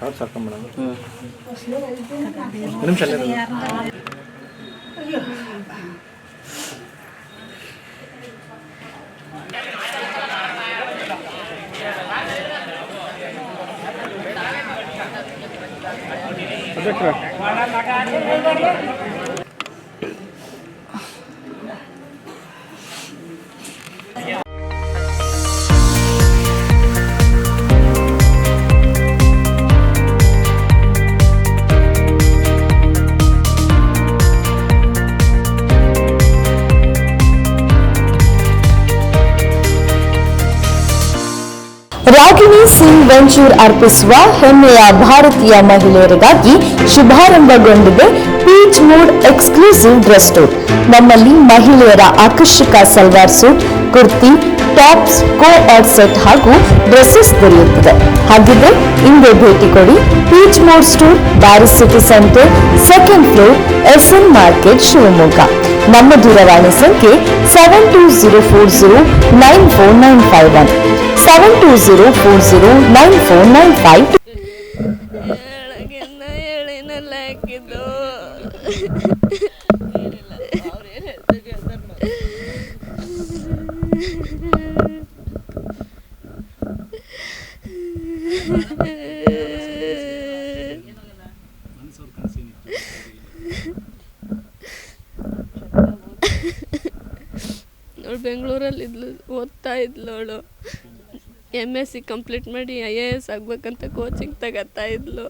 ಅವ್ರು ಸಾಕೊಂಬಿಡೋಣ ನಿಮಿಷ ರಾಗಿಣಿ ಸಿಂಗ್ ವೆಂಚೂರ್ ಅರ್ಪಿಸುವ ಹೆಮ್ಮೆಯ ಭಾರತೀಯ ಮಹಿಳೆಯರಿಗಾಗಿ ಶುಭಾರಂಭಗೊಂಡಿದೆ Peach Mood exclusive dress store. ನಮ್ಮಲ್ಲಿ ಮಹಿಳೆಯರ ಆಕರ್ಷಕ salwar suit, kurti, tops, co-ord set ಹಾಗೂ ಡ್ರೆಸ್ಸಸ್ ದೊರೆಯುತ್ತದೆ. ಹಾಗಿದ್ರೆ ಇಂದೇ ಭೇಟಿ ಕೊಡಿ Peach Mood store, Barry's City Centre, second floor, SN market, Shivamogga. ನಮ್ಮ ದೂರವಾಣಿ ಸಂಖ್ಯೆ 7204094951 7204094952. ಅವಳು ಬೆಂಗಳೂರಲ್ಲಿ ಇದ್ಲು, ಓದ್ತಾ ಇದ್ಲು. ಅವಳು MSc ಕಂಪ್ಲೀಟ್ ಮಾಡಿ IAS ಆಗ್ಬೇಕಂತ ಕೋಚಿಂಗ್ ತಗೋತಾ ಇದ್ಲು.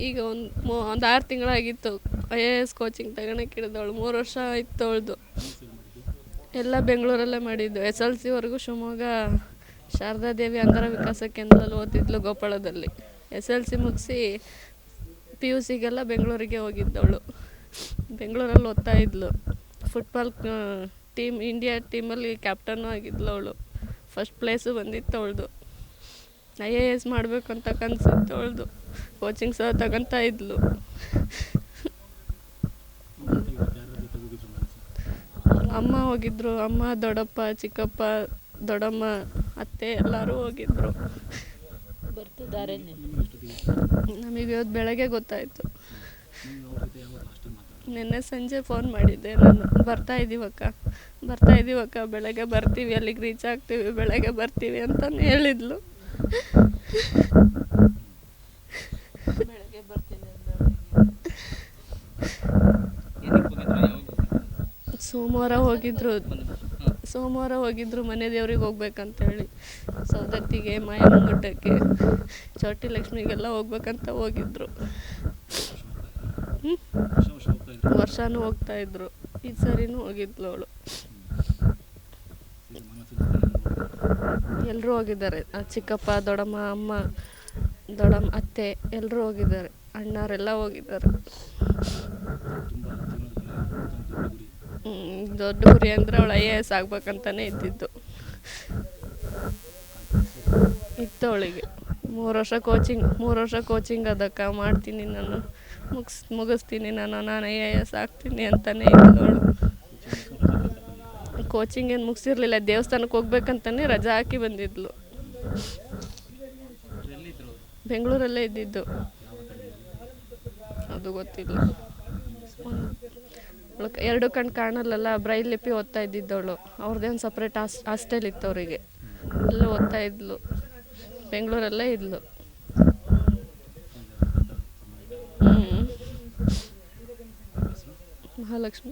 ಈಗ ಒಂದು 6 ತಿಂಗಳಾಗಿತ್ತು IAS ಕೋಚಿಂಗ್ ತಗೊಳಕ್ಕೆ ಹಿಡಿದವಳು. 3 ವರ್ಷ ಆಯಿತು ಅವಳದು. ಎಲ್ಲ ಬೆಂಗಳೂರಲ್ಲೇ ಮಾಡಿದ್ದು. SLCವರೆಗೂ ಶಿವಮೊಗ್ಗ ಶಾರದಾದೇವಿ ಅಂಧರ ವಿಕಾಸ ಕೇಂದ್ರದಲ್ಲಿ ಓದಿದ್ಲು, ಗೋಪಾಳದಲ್ಲಿ. SLC ಮುಗಿಸಿ PUCಗೆಲ್ಲ ಬೆಂಗಳೂರಿಗೆ ಹೋಗಿದ್ದವಳು. ಬೆಂಗಳೂರಲ್ಲಿ ಓದ್ತಾ ಇದ್ಲು. ಫುಟ್ಬಾಲ್ ಟೀಮ್, ಇಂಡಿಯಾ ಟೀಮಲ್ಲಿ ಕ್ಯಾಪ್ಟನ್ನು ಆಗಿದ್ಲು ಅವಳು. ಫಸ್ಟ್ ಪ್ಲೇಸು ಬಂದಿತ್ತು ಅವಳದು. IAS ಮಾಡಬೇಕು ಅಂತ ಕನಸಿತ್ತು ಅವಳದು. ಕೋಚಿಂಗ್ ಸಹ ತಗೊತಾ ಇದ್ಲು. ಅಮ್ಮ ಹೋಗಿದ್ರು. ಅಮ್ಮ, ದೊಡ್ಡಪ್ಪ, ಚಿಕ್ಕಪ್ಪ, ದೊಡ್ಡಮ್ಮ, ಅತ್ತೆ ಎಲ್ಲರೂ ಹೋಗಿದ್ರು. ಬರ್ತಿದ್ದಾರೆ. ನಮಗೆ ಇವತ್ತು ಬೆಳಗ್ಗೆ ಗೊತ್ತಾಯಿತು. ನಿನ್ನೆ ಸಂಜೆ ಫೋನ್ ಮಾಡಿದ್ದೆ ನಾನು, ಬರ್ತಾ ಇದ್ದೀವಕ್ಕ, ಬೆಳಗ್ಗೆ ಬರ್ತೀವಿ, ಅಲ್ಲಿಗೆ ರೀಚ್ ಆಗ್ತೀವಿ, ಬೆಳಗ್ಗೆ ಬರ್ತೀವಿ ಅಂತ ಹೇಳಿದ್ಲು. ಬೆಳಗ್ಗೆ ಬರ್ತೀನಿ ಸೋಮವಾರ ಹೋಗಿದ್ರು ಮನೆ ದೇವ್ರಿಗೆ ಹೋಗ್ಬೇಕಂತೇಳಿ. ಸೌದತ್ತಿಗೆ, ಮಾಯಮ್ಮಗುಡ್ಡಕ್ಕೆ, ಚೌಟಿ ಲಕ್ಷ್ಮಿಗೆಲ್ಲ ಹೋಗ್ಬೇಕಂತ ಹೋಗಿದ್ರು. ವರ್ಷನೂ ಹೋಗ್ತಾ ಇದ್ರು. ಈ ಸರಿನೂ ಹೋಗಿದ್ಲು ಅವಳು. ಎಲ್ಲರೂ ಹೋಗಿದ್ದಾರೆ. ಚಿಕ್ಕಪ್ಪ, ದೊಡ್ಡಮ್ಮ, ಅಮ್ಮ, ದೊಡ್ಡಮ್ಮ, ಅತ್ತೆ ಎಲ್ಲರೂ ಹೋಗಿದ್ದಾರೆ. ಅಣ್ಣಾರೆಲ್ಲ ಹೋಗಿದ್ದಾರೆ. ದೊಡ್ಡ ಗುರಿ ಅಂದರೆ ಅವಳು IAS ಆಗ್ಬೇಕಂತಾನೆ ಇತ್ತು ಅವಳಿಗೆ. 3 ವರ್ಷ ಕೋಚಿಂಗ್ ಅದಕ್ಕೆ ಮಾಡ್ತೀನಿ ನಾನು, ಮುಗಿಸ್ತೀನಿ ನಾನು IAS ಆಗ್ತೀನಿ ಅಂತಲೇ ಇದ್ಲು ಅವಳು. ಕೋಚಿಂಗ್ ಏನು ಮುಗಿಸಿರ್ಲಿಲ್ಲ, ದೇವಸ್ಥಾನಕ್ಕೆ ಹೋಗ್ಬೇಕಂತಲೇ ರಜಾ ಹಾಕಿ ಬಂದಿದ್ಲು. ಬೆಂಗಳೂರಲ್ಲೇ ಇದ್ದಿದ್ದು, ಅದು ಗೊತ್ತಿಲ್ಲ. 2 ಕಣ್ಣು ಕಾಣಲ್ಲಲ್ಲ, ಬ್ರೈಲ್ ಲಿಪಿ ಓದ್ತಾ ಇದ್ದಿದ್ದವಳು. ಅವ್ರದ್ದೇ ಒಂದು ಸಪ್ರೇಟ್ ಹಾಸ್ಟೆಲ್ ಇತ್ತು ಅವರಿಗೆ, ಅಲ್ಲೇ ಓದ್ತಾ ಇದ್ಲು. ಬೆಂಗಳೂರಲ್ಲೇ ಇದ್ಲು. ಮಹಾಲಕ್ಷ್ಮಿ.